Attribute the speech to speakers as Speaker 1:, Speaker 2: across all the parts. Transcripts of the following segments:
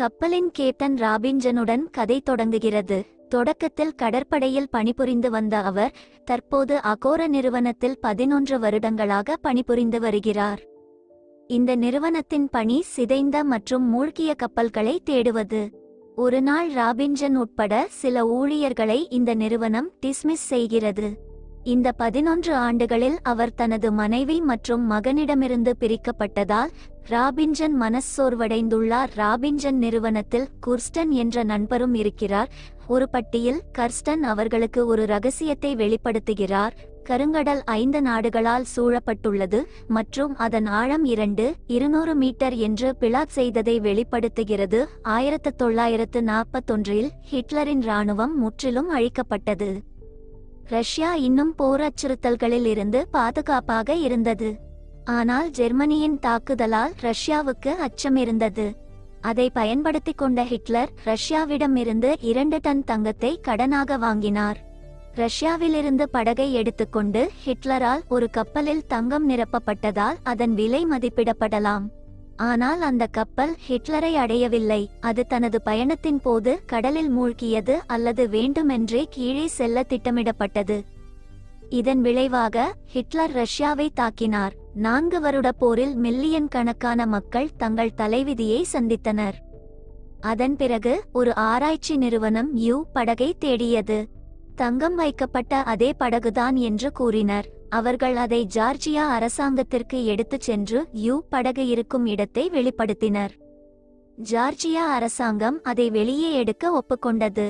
Speaker 1: கப்பலின் கேப்டன் ராபின்ஜனுடன் கதை தொடங்குகிறது. தொடக்கத்தில் கடற்படையில் பணிபுரிந்து வந்த அவர் தற்போது அகோர நிறுவனத்தில் 11 வருடங்களாக பணிபுரிந்து வருகிறார். இந்த நிறுவனத்தின் பணி சிதைந்த மற்றும் மூழ்கிய கப்பல்களை தேடுவது. ஒரு நாள் ராபின்ஜன் உட்பட சில ஊழியர்களை இந்த நிறுவனம் டிஸ்மிஸ் செய்கிறது. இந்த 11 ஆண்டுகளில் அவர் தனது மனைவி மற்றும் மகனிடமிருந்து பிரிக்கப்பட்டதால் ராபின்ஜன் மனச்சோர்வடைந்துள்ளார். ராபின்ஜன் நிறுவனத்தில் குர்ஸ்டன் என்ற நண்பரும் இருக்கிறார். ஒரு பட்டியில் கர்ஸ்டன் அவர்களுக்கு ஒரு ரகசியத்தை வெளிப்படுத்துகிறார். கருங்கடல் 5 நாடுகளால் சூழப்பட்டுள்ளது மற்றும் அதன் ஆழம் 200 மீட்டர் என்று பிளாட் செய்ததை வெளிப்படுத்துகிறது. 1941இல் ஹிட்லரின் இராணுவம் முற்றிலும் அழிக்கப்பட்டது. ரஷ்யா இன்னும் போர் அச்சுறுத்தல்களில் இருந்து பாதுகாப்பாக இருந்தது. ஆனால் ஜெர்மனியின் தாக்குதலால் ரஷ்யாவுக்கு அச்சம் இருந்தது. அதை பயன்படுத்திக் கொண்ட ஹிட்லர் ரஷ்யாவிடமிருந்து 2 டன் தங்கத்தை கடனாக வாங்கினார். ரஷ்யாவிலிருந்து படகை எடுத்துக்கொண்டு ஹிட்லரால் ஒரு கப்பலில் தங்கம் நிரப்பப்பட்டதால் அதன் விலை மதிப்பிடப்படலாம். ஆனால் அந்த கப்பல் ஹிட்லரை அடையவில்லை. அது தனது பயணத்தின் போது கடலில் மூழ்கியது அல்லது வேண்டுமென்றே கீழே செல்ல திட்டமிடப்பட்டது. இதன் விளைவாக ஹிட்லர் ரஷ்யாவை தாக்கினார். 4 வருட போரில் மில்லியன் கணக்கான மக்கள் தங்கள் தலைவிதியை சந்தித்தனர். அதன் பிறகு ஒரு ஆராய்ச்சி நிறுவனம் படகை தேடியது. தங்கம் வைக்கப்பட்ட அதே படகுதான் என்று கூறினர். அவர்கள் அதை ஜார்ஜியா அரசாங்கத்திற்கு எடுத்துச் சென்று படகு இருக்கும் இடத்தை வெளிப்படுத்தினர். ஜார்ஜியா அரசாங்கம் அதை வெளியே எடுக்க ஒப்புக்கொண்டது.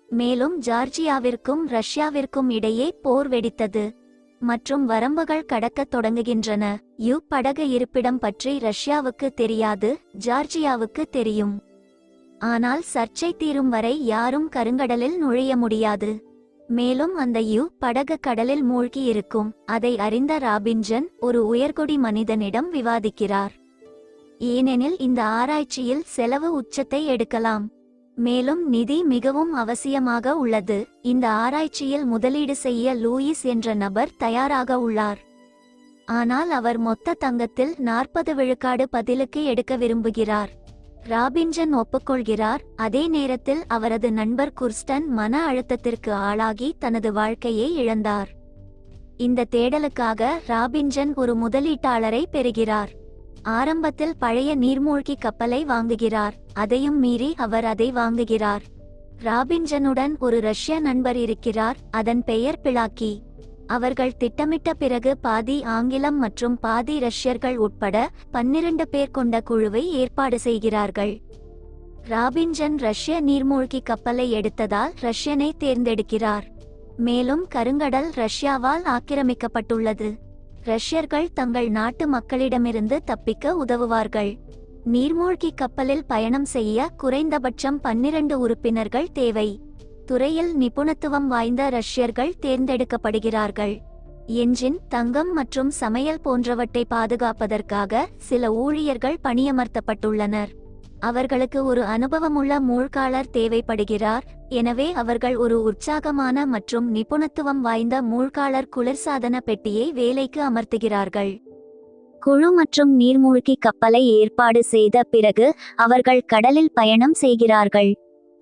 Speaker 1: மேலும் ஜார்ஜியாவிற்கும் ரஷ்யாவிற்கும் இடையே போர் வெடித்தது மற்றும் வரம்புகள் கடக்கத் தொடங்குகின்றன. படகு இருப்பிடம் பற்றி ரஷ்யாவுக்கு தெரியாது, ஜார்ஜியாவுக்கு தெரியும். ஆனால் சர்ச்சை தீரும் வரை யாரும் கருங்கடலில் நுழைய முடியாது. மேலும் அந்த படகு கடலில் மூழ்கி இருக்கும். அதை அறிந்த ராபின்ஜன் ஒரு உயர்குடி மனிதனிடம் விவாதிக்கிறார். ஏனெனில் இந்த ஆராய்ச்சியில் செலவு உச்சத்தை எடுக்கலாம். மேலும் நிதி மிகவும் அவசியமாக உள்ளது. இந்த ஆராய்ச்சியில் முதலீடு செய்ய லூயிஸ் என்ற நபர் தயாராக உள்ளார். ஆனால் அவர் மொத்த தங்கத்தில் 40 விழுக்காடு பதிலுக்கு எடுக்க விரும்புகிறார். ராபின்ஜன் ஒப்புக்கொள்கிறார். அதே நேரத்தில் அவரது நண்பர் குர்ஸ்டன் மன அழுத்தத்திற்கு ஆளாகி தனது வாழ்க்கையை இழந்தார். இந்த தேடலுக்காக ராபின்ஜன் ஒரு முதலீட்டாளரை பெறுகிறார். ஆரம்பத்தில் பழைய நீர்மூழ்கி கப்பலை வாங்குகிறார். அதையும் மீறி அவர் அதை வாங்குகிறார். ராபின்ஜனுடன் ஒரு ரஷ்ய நண்பர் இருக்கிறார். அதன் பெயர் பிளாக்கி. அவர்கள் திட்டமிட்ட பிறகு பாதி ஆங்கிலம் மற்றும் பாதி ரஷ்யர்கள் உட்பட 12 பேர் கொண்ட குழுவை ஏற்பாடு செய்கிறார்கள். ராபின்ஜன் ரஷ்ய நீர்மூழ்கி கப்பலை எடுத்ததால் ரஷ்யனை தேர்ந்தெடுக்கிறார். மேலும் கருங்கடல் ரஷ்யாவால் ஆக்கிரமிக்கப்பட்டுள்ளது. ரஷ்யர்கள் தங்கள் நாட்டு மக்களிடமிருந்து தப்பிக்க உதவுவார்கள். நீர்மூழ்கி கப்பலில் பயணம் செய்ய குறைந்தபட்சம் 12 உறுப்பினர்கள் தேவை. துறையில் நிபுணத்துவம் வாய்ந்த ரஷ்யர்கள் தேர்ந்தெடுக்கப்படுகிறார்கள். என்ஜின், தங்கம் மற்றும் சமையல் போன்றவற்றை பாதுகாப்பதற்காக சில ஊழியர்கள் பணியமர்த்தப்பட்டுள்ளனர். அவர்களுக்கு ஒரு அனுபவமுள்ள மூழ்காளர் தேவைப்படுகிறார். எனவே அவர்கள் ஒரு உற்சாகமான மற்றும் நிபுணத்துவம் வாய்ந்த மூழ்காளர் குளிர்சாதன பெட்டியை வேலைக்கு அமர்த்துகிறார்கள். குழு மற்றும் நீர்மூழ்கி கப்பலை ஏற்பாடு செய்த பிறகு அவர்கள் கடலில் பயணம் செய்கிறார்கள்.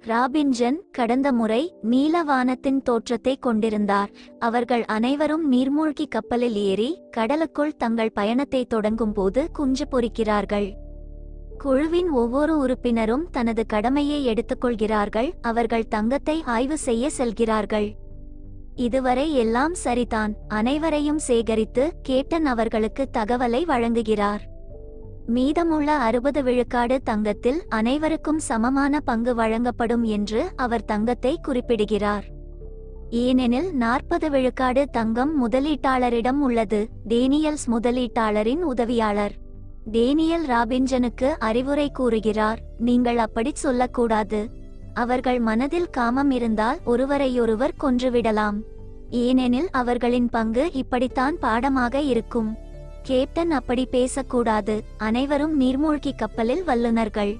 Speaker 1: ராபின்ஜன் கடந்த முறை நீல வானத்தின் தோற்றத்தை கொண்டிருந்தார். அவர்கள் அனைவரும் நீர்மூழ்கி கப்பலில் ஏறி கடலுக்குள் தங்கள் பயணத்தை தொடங்கும் போது குஞ்சு பொரிக்கிறார்கள். குழுவின் ஒவ்வொரு உறுப்பினரும் தனது கடமையை எடுத்துக்கொள்கிறார்கள். அவர்கள் தங்கத்தை ஆய்வு செய்ய செல்கிறார்கள். இதுவரை எல்லாம் சரிதான். அனைவரையும் சேகரித்து கேப்டன் அவர்களுக்கு தகவலை வழங்குகிறார். மீதமுள்ள 60 விழுக்காடு தங்கத்தில் அனைவருக்கும் சமமான பங்கு வழங்கப்படும் என்று அவர் தங்கத்தை குறிப்பிடுகிறார். ஏனெனில் 40 விழுக்காடு தங்கம் முதலீட்டாளரிடம் உள்ளது. டேனியல்ஸ் முதலீட்டாளரின் உதவியாளர். டேனியல் ராபின்ஜனுக்கு அறிவுரை கூறுகிறார். நீங்கள் அப்படி சொல்லக்கூடாது. அவர்கள் மனதில் காமம் இருந்தால் ஒருவரையொருவர் கொன்றுவிடலாம். ஏனெனில் அவர்களின் பங்கு இப்படித்தான் பாடமாக இருக்கும். கேப்டன் அப்படி பேசக்கூடாது. அனைவரும் நீர்மூழ்கி கப்பலில் வல்லுநர்கள்.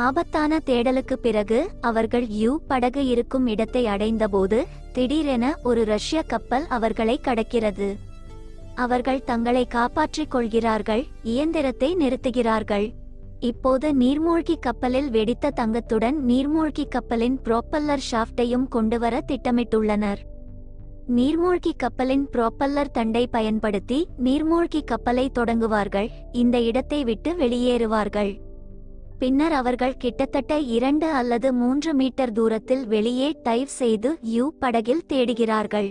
Speaker 1: ஆபத்தான தேடலுக்கு பிறகு அவர்கள் படகு இருக்கும் இடத்தை அடைந்தபோது திடீரென ஒரு ரஷ்ய கப்பல் அவர்களை கடக்கிறது. அவர்கள் தங்களை காப்பாற்றிக் கொள்கிறார்கள், இயந்திரத்தை நிறுத்துகிறார்கள். இப்போது நீர்மூழ்கி கப்பலில் வெடித்த தங்கத்துடன் நீர்மூழ்கி கப்பலின் புரோப்பல்லர் ஷாஃப்டையும் கொண்டுவர திட்டமிட்டுள்ளனர். நீர்மூழ்கி கப்பலின் புரோப்பல்லர் தண்டை பயன்படுத்தி நீர்மூழ்கி கப்பலை தொடங்குவார்கள். இந்த இடத்தை விட்டு வெளியேறுவார்கள். பின்னர் அவர்கள் கிட்டத்தட்ட 2 அல்லது 3 மீட்டர் தூரத்தில் வெளியே டைவ் செய்து படகில் தேடுகிறார்கள்.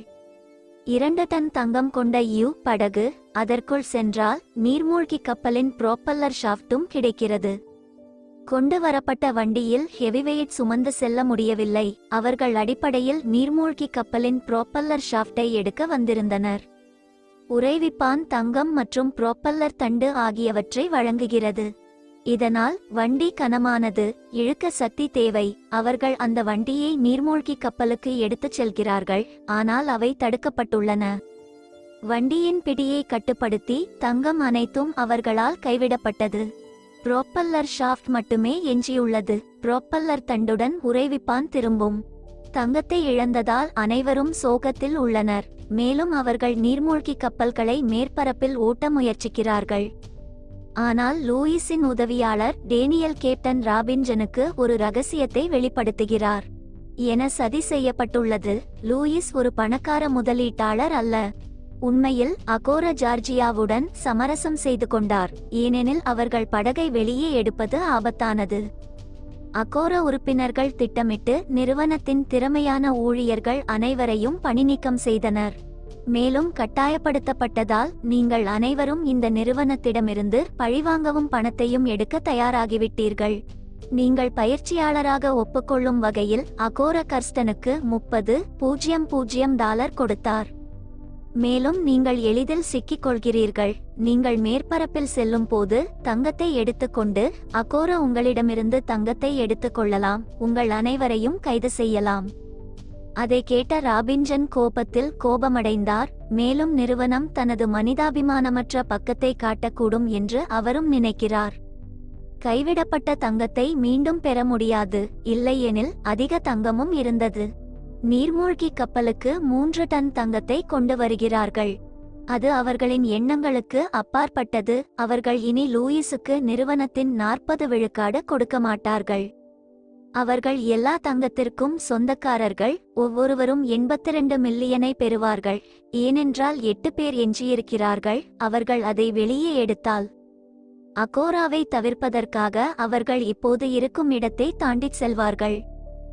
Speaker 1: 2 டன் தங்கம் கொண்ட படகு அதற்குள் சென்றால் நீர்மூழ்கி கப்பலின் புரோப்பல்லர் ஷாஃப்டும் கிடைக்கிறது. கொண்டு வரப்பட்ட வண்டியில் ஹெவிவெயிட் சுமந்து செல்ல முடியவில்லை. அவர்கள் அடிப்படையில் நீர்மூழ்கி கப்பலின் புரோப்பல்லர் ஷாஃப்டை எடுக்க வந்திருந்தனர். உறைவிப்பான் தங்கம் மற்றும் புரோப்பல்லர் தண்டு ஆகியவற்றை வழங்குகிறது. இதனால் வண்டி கனமானது, இழுக்க சக்தி தேவை. அவர்கள் அந்த வண்டியை நீர்மூழ்கி கப்பலுக்கு எடுத்துச் செல்கிறார்கள், ஆனால் அவை தடுக்கப்பட்டுள்ளன. வண்டியின் பிடியை கட்டுப்படுத்தி தங்கம் அனைத்தும் அவர்களால் கைவிடப்பட்டது. புரோப்பல்லர் ஷாஃப்ட் மட்டுமே எஞ்சியுள்ளது. புரோப்பல்லர் தண்டுடன் உறைவிப்பான் திரும்பும். தங்கத்தை இழந்ததால் அனைவரும் சோகத்தில் உள்ளனர். மேலும் அவர்கள் நீர்மூழ்கி கப்பல்களை மேற்பரப்பில் ஓட்ட முயற்சிக்கிறார்கள். ஆனால் லூயிஸின் உதவியாளர் டேனியல் கேப்டன் ராபின்சனுக்கு ஒரு ரகசியத்தை வெளிப்படுத்துகிறார். என சதி செய்யப்பட்டுள்ளது. லூயிஸ் ஒரு பணக்கார முதலீட்டாளர் அல்ல. உண்மையில் அகோரா ஜார்ஜியாவுடன் சமரசம் செய்து கொண்டார், ஏனெனில் அவர்கள் படகை வெளியே எடுப்பது ஆபத்தானது. அகோரா உறுப்பினர்கள் திட்டமிட்டு நிறுவனத்தின் திறமையான ஊழியர்கள் அனைவரையும் பணிநீக்கம் செய்தனர். மேலும் கட்டாயப்படுத்தப்பட்டதால் நீங்கள் அனைவரும் இந்த நிறுவனத்திடமிருந்து பழிவாங்கவும் பணத்தையும் எடுக்க தயாராகிவிட்டீர்கள். நீங்கள் பயிற்சியாளராக ஒப்புக்கொள்ளும் வகையில் அகோரா கர்ஸ்டனுக்கு $30,000 கொடுத்தார். மேலும் நீங்கள் எளிதில் சிக்கிக் கொள்கிறீர்கள். நீங்கள் மேற்பரப்பில் செல்லும் போது தங்கத்தை எடுத்துக்கொண்டு அகோரா உங்களிடமிருந்து தங்கத்தை எடுத்துக்கொள்ளலாம், உங்கள் அனைவரையும் கைது செய்யலாம். அதை கேட்ட ராபின்சன் கோபமடைந்தார். மேலும் நிறுவனம் தனது மனிதாபிமானமற்ற பக்கத்தை காட்டக்கூடும் என்று அவரும் நினைக்கிறார். கைவிடப்பட்ட தங்கத்தை மீண்டும் பெற முடியாது, இல்லையெனில் அதிக தங்கமும் இருந்தது. நீர்மூழ்கி கப்பலுக்கு 3 டன் தங்கத்தை கொண்டு வருகிறார்கள். அது அவர்களின் எண்ணங்களுக்கு அப்பாற்பட்டது. அவர்கள் இனி லூயிஸுக்கு நிறுவனத்தின் 40 விழுக்காடு கொடுக்க மாட்டார்கள். அவர்கள் எல்லா தங்கத்திற்கும் சொந்தக்காரர்கள். ஒவ்வொருவரும் 82 மில்லியனை பெறுவார்கள், ஏனென்றால் 8 பேர் எஞ்சியிருக்கிறார்கள். அவர்கள் அதை வெளியே எடுத்தால் அகோராவை தவிர்ப்பதற்காக அவர்கள் இப்போது இருக்கும் இடத்தை தாண்டிச் செல்வார்கள்.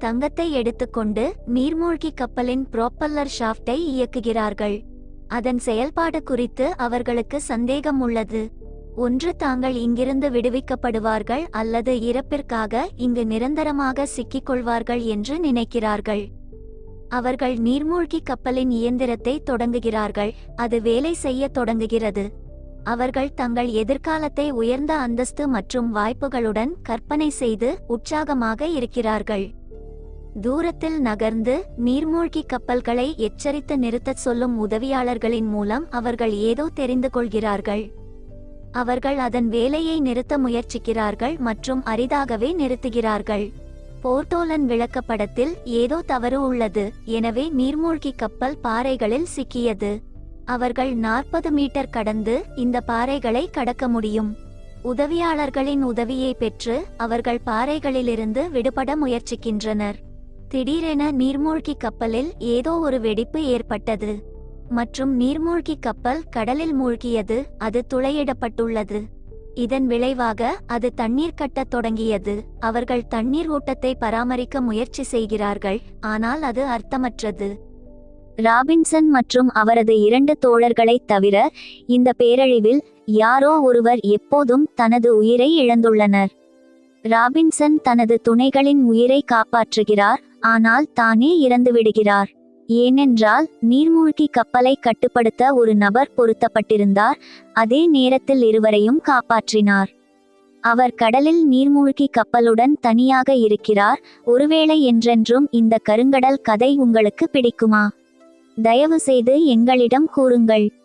Speaker 1: தங்கத்தை எடுத்துக்கொண்டு நீர்மூழ்கி கப்பலின் புரோப்பல்லர் ஷாஃப்டை இயக்குகிறார்கள். அதன் செயல்பாடு குறித்து அவர்களுக்கு சந்தேகம் உள்ளது. ஒன்று தாங்கள் இங்கிருந்து விடுவிக்கப்படுவார்கள் அல்லது இறப்பிற்காக இங்கு நிரந்தரமாக சிக்கிக்கொள்வார்கள் என்று நினைக்கிறார்கள். அவர்கள் நீர்மூழ்கி கப்பலின் இயந்திரத்தை தொடங்குகிறார்கள். அது வேலை செய்ய தொடங்குகிறது. அவர்கள் தங்கள் எதிர்காலத்தை உயர்ந்த அந்தஸ்து மற்றும் வாய்ப்புகளுடன் கற்பனை செய்து உற்சாகமாக இருக்கிறார்கள். தூரத்தில் நகர்ந்து நீர்மூழ்கி கப்பல்களை எச்சரித்து நிறுத்தச் சொல்லும் உதவியாளர்களின் மூலம் அவர்கள் ஏதோ தெரிந்து கொள்கிறார்கள். அவர்கள் அதன் வேலையை நிறுத்த முயற்சிக்கிறார்கள் மற்றும் அரிதாகவே நிறுத்துகிறார்கள். போர்ட்டோலன் விளக்கப்படத்தில் ஏதோ தவறு உள்ளது, எனவே நீர்மூழ்கி கப்பல் பாறைகளில் சிக்கியது. அவர்கள் 40 மீட்டர் கடந்து இந்த பாறைகளை கடக்க முடியும். உதவியாளர்களின் உதவியை பெற்று அவர்கள் பாறைகளிலிருந்து விடுபட முயற்சிக்கின்றனர். திடீரென நீர்மூழ்கி கப்பலில் ஏதோ ஒரு வெடிப்பு ஏற்பட்டது மற்றும் நீர்மூழ்கி கப்பல் கடலில் மூழ்கியது. அது துளையிடப்பட்டுள்ளது. இதன் விளைவாக அது தண்ணீர் கட்டத் தொடங்கியது. அவர்கள் தண்ணீர் ஓட்டத்தை பராமரிக்க முயற்சி செய்கிறார்கள், ஆனால் அது அர்த்தமற்றது. ராபின்சன் மற்றும் அவரது 2 தோழர்களைத் தவிர இந்த பேரழிவில் யாரோ ஒருவர் எப்போதும் தனது உயிரை இழந்துள்ளனர். ராபின்சன் தனது துணைகளின் உயிரை காப்பாற்றுகிறார், ஆனால் தானே இறந்துவிடுகிறார். ஏனென்றால் நீர்மூழ்கி கப்பலை கட்டுப்படுத்த ஒரு நபர் பொருத்தப்பட்டிருந்தார், அதே நேரத்தில் இருவரையும் காப்பாற்றினார். அவர் கடலில் நீர்மூழ்கி கப்பலுடன் தனியாக இருக்கிறார். ஒருவேளை என்றென்றும் இந்த கருங்கடல் கதை உங்களுக்கு பிடிக்குமா? தயவு செய்து எங்களிடம் கூறுங்கள்.